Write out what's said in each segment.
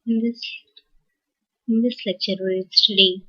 In this lecture, we will study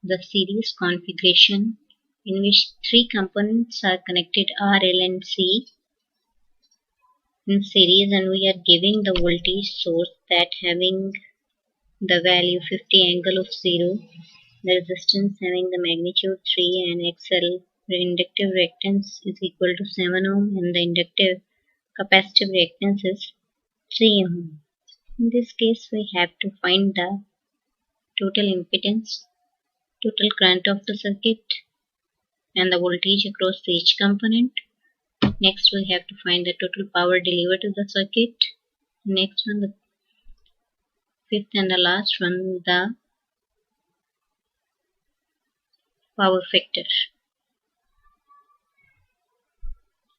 the series configuration in which three components are connected R, L, and C in series, and we are giving the voltage source that having the value 50 angle of 0, the resistance having the magnitude 3, and XL, the inductive reactance is equal to 7 ohm, and the inductive capacitive reactance is 3 ohm. In this case, we have to find the total impedance, total current of the circuit, and the voltage across each component. Next, we have to find the total power delivered to the circuit. Next one, the fifth and the last one, the power factor.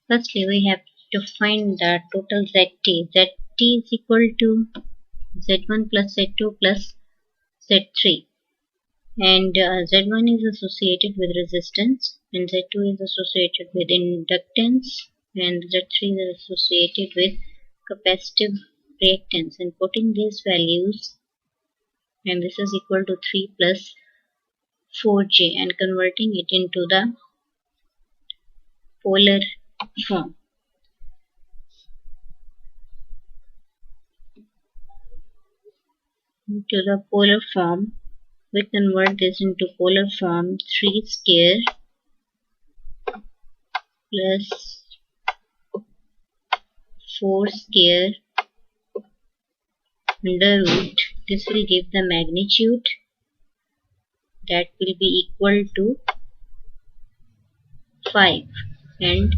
Firstly, we have to find the total ZT. ZT is equal to Z1 plus Z2 plus Z3. And Z1 is associated with resistance, and Z2 is associated with inductance, and Z3 is associated with capacitive reactance. And putting these values, and this is equal to 3 plus 4J, and converting it into the polar form. We convert this into polar form 3 square plus 4 square under root. This will give the magnitude that will be equal to 5, and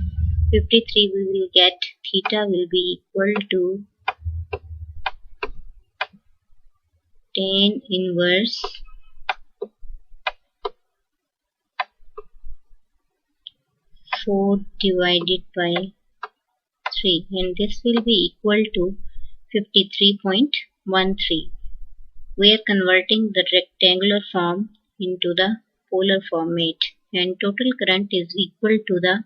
53 we will get theta will be equal to tan inverse 4 divided by 3, and this will be equal to 53.13. We are converting the rectangular form into the polar format, and total current is equal to the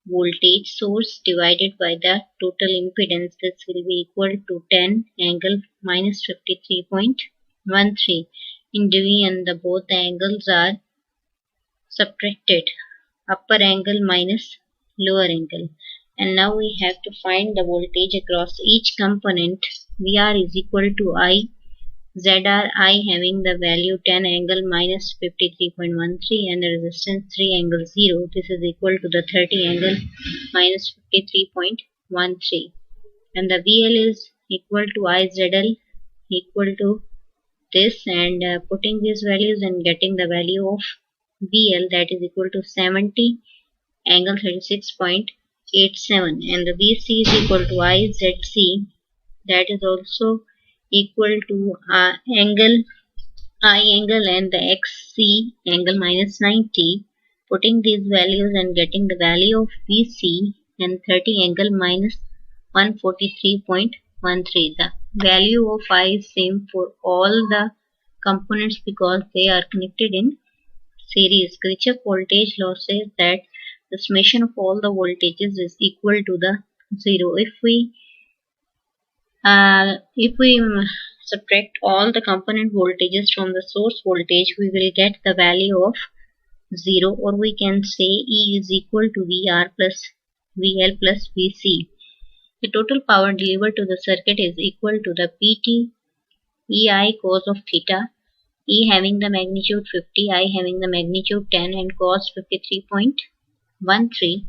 voltage source divided by the total impedance. This will be equal to 10 angle minus 53.13. In division, both the angles are subtracted, upper angle minus lower angle. And now we have to find the voltage across each component. VR is equal to I, ZR I having the value 10 angle minus 53.13, and the resistance 3 angle 0. This is equal to the 30 angle minus 53.13. And the VL is equal to IZL equal to this, and putting these values and getting the value of VL, that is equal to 70 angle 36.87, and the VC is equal to IZC, that is also equal to I angle and the XC angle minus 90. Putting these values and getting the value of VC and 30 angle minus 143.13. The value of I is same for all the components because they are connected in series. Kirchhoff voltage law says that the summation of all the voltages is equal to the 0. If we subtract all the component voltages from the source voltage, we will get the value of 0, or we can say E is equal to VR plus VL plus VC. The total power delivered to the circuit is equal to the PT EI cos of theta, E having the magnitude 50, I having the magnitude 10, and cos 53.13.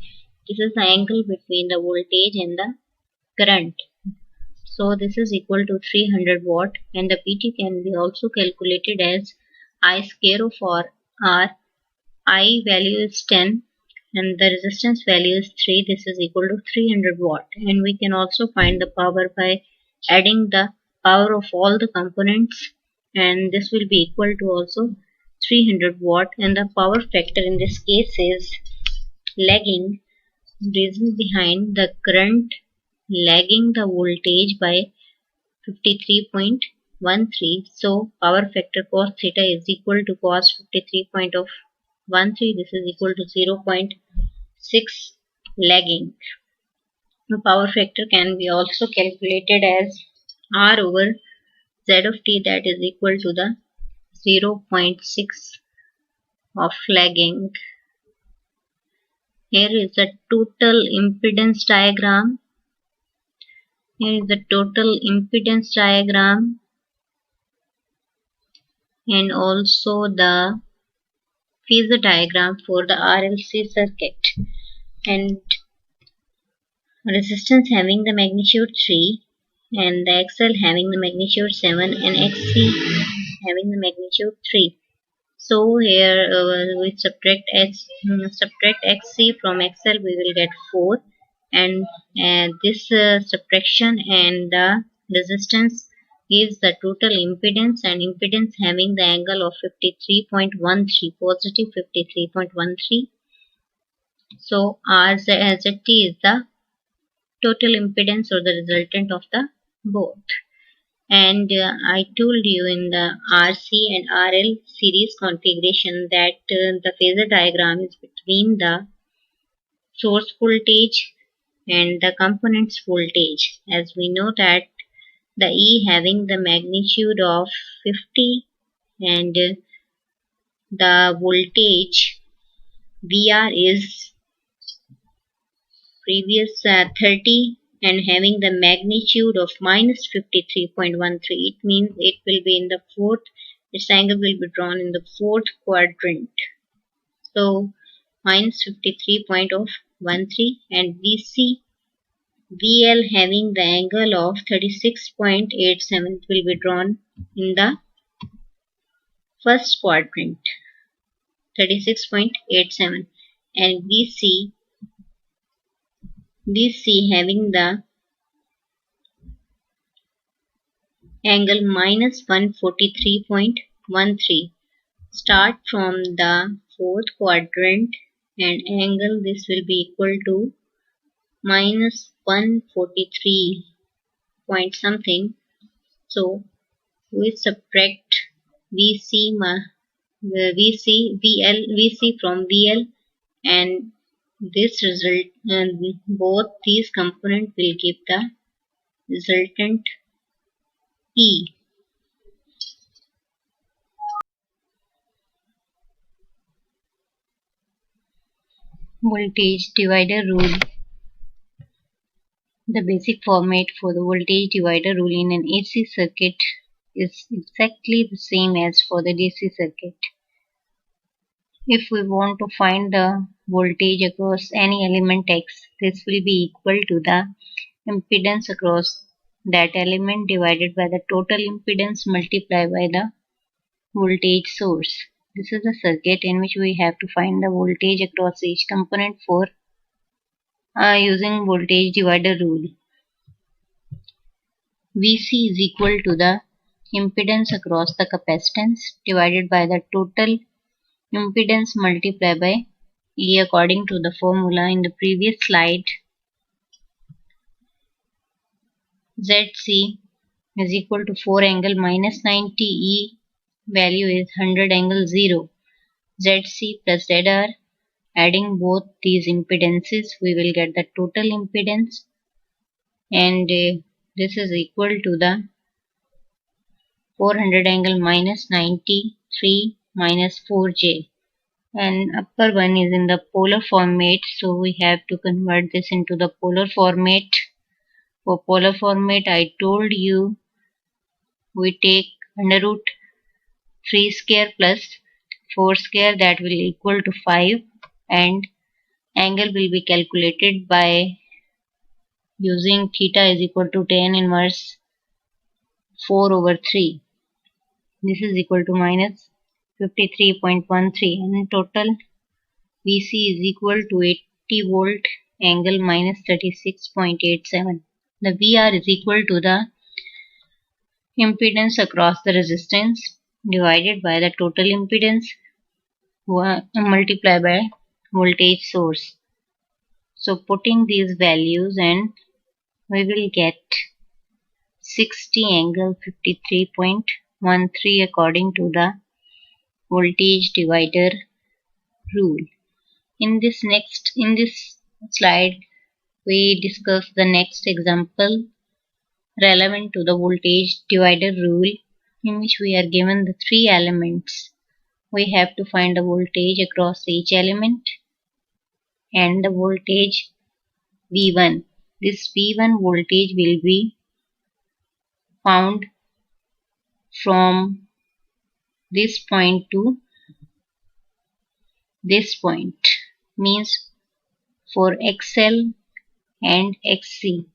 This is the angle between the voltage and the current. So this is equal to 300 watt, and the PT can be also calculated as I square of R. I value is 10 and the resistance value is 3. This is equal to 300 watt, and we can also find the power by adding the power of all the components, and this will be equal to also 300 watt, and the power factor in this case is lagging. Reason behind the current lagging the voltage by 53.13. So power factor cos theta is equal to cos 53.13. This is equal to 0.6 lagging. The power factor can be also calculated as R over Z of t, that is equal to the 0.6 of lagging. Here is the total impedance diagram. Here is the total impedance diagram and also the phasor diagram for the RLC circuit. And resistance having the magnitude 3 and the XL having the magnitude 7 and XC having the magnitude 3. So here we subtract XC from XL, we will get 4, and this subtraction and the resistance gives the total impedance, and impedance having the angle of 53.13, positive 53.13. So RZT is the total impedance or the resultant of the both. And I told you in the RC and RL series configuration that the phasor diagram is between the source voltage and the components voltage, as we know that the E having the magnitude of 50 and the voltage VR is previous 30 and having the magnitude of minus 53.13. It means it will be in the fourth, its angle will be drawn in the fourth quadrant. So minus 53.13, and VC VL having the angle of 36.87 will be drawn in the first quadrant, 36.87, and VC having the angle minus 143.13. Start from the fourth quadrant and angle this will be equal to minus 143 point something. So we subtract VC from VL, and this result, both these components will give the resultant E. Voltage divider rule. The basic format for the voltage divider rule in an AC circuit is exactly the same as for the DC circuit. If we want to find the voltage across any element X, this will be equal to the impedance across that element divided by the total impedance multiplied by the voltage source. This is a circuit in which we have to find the voltage across each component for using voltage divider rule. VC is equal to the impedance across the capacitance divided by the total impedance multiplied by E according to the formula in the previous slide. ZC is equal to 4 angle minus 90, E value is 100 angle 0. ZC plus ZR, adding both these impedances we will get the total impedance, and this is equal to the 400 angle minus 93 minus 4J, and upper one is in the polar format, so we have to convert this into the polar format. For polar format, I told you we take under root 3 square plus 4 square, that will equal to 5, and angle will be calculated by using theta is equal to tan inverse 4 over 3. This is equal to minus 53.13, and total VC is equal to 80 volt angle minus 36.87. The VR is equal to the impedance across the resistance divided by the total impedance multiplied by voltage source. So putting these values, and we will get 60 angle 53.13 according to the voltage divider rule. In this slide we discuss the next example, relevant to the voltage divider rule, in which we are given the three elements. We have to find the voltage across each element and the voltage V1. This V1 voltage will be found from this point to this point, means for XL and XC.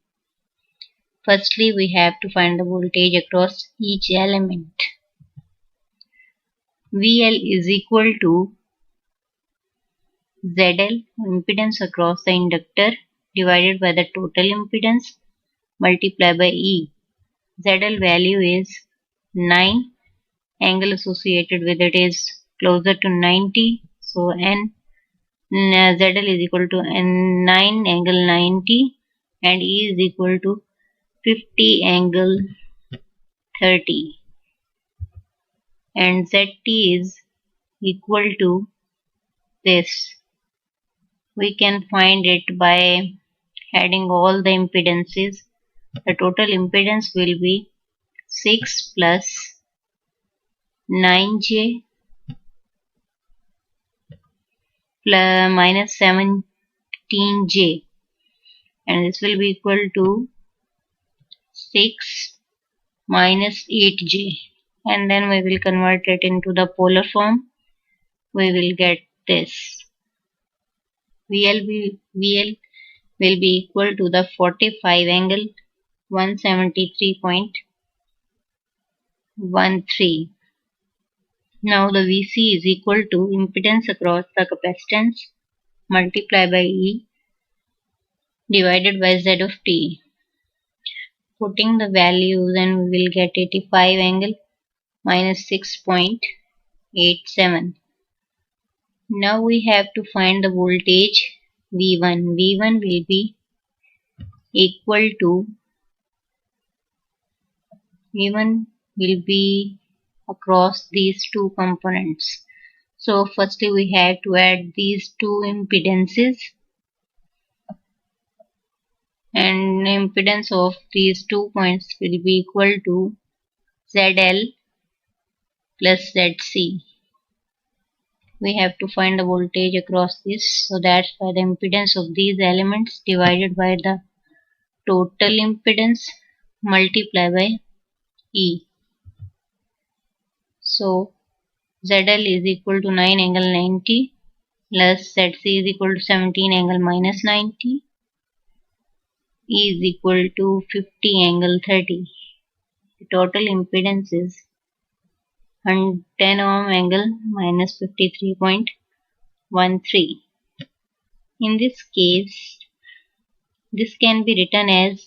Firstly, we have to find the voltage across each element. VL is equal to ZL, impedance across the inductor, divided by the total impedance multiplied by E. ZL value is 9. Angle associated with it is closer to 90. So ZL is equal to 9 angle 90 and E is equal to 50 angle 30. And ZT is equal to this. We can find it by adding all the impedances. The total impedance will be 6 plus 9J plus minus 17J, and this will be equal to 6 minus 8J, and then we will convert it into the polar form. We will get this. VL will be equal to the 45 angle 173.13. Now the VC is equal to impedance across the capacitance multiplied by E divided by Z of T. Putting the values, and we will get 85 angle minus 6.87. Now we have to find the voltage V1. V1 will be equal to across these two components. So firstly we have to add these two impedances, and impedance of these 2 points will be equal to ZL plus ZC. We have to find the voltage across this, so that's by the impedance of these elements divided by the total impedance multiplied by E. So ZL is equal to 9 angle 90 plus ZC is equal to 17 angle minus 90. E is equal to 50 angle 30. The total impedance is 10 ohm angle minus 53.13. In this case, this can be written as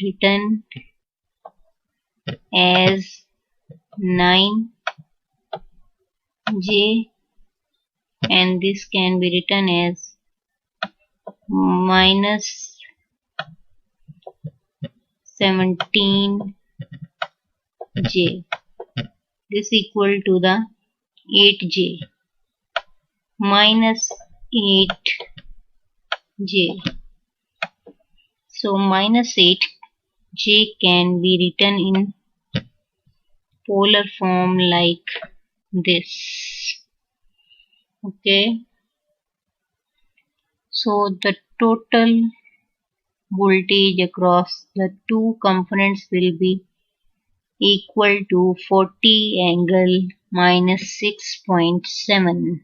written as 9J, and this can be written as minus 17J. This equal to the 8J minus 8J. So minus 8J can be written in polar form like this. Okay. So the total voltage across the two components will be equal to 40 angle minus 6.7.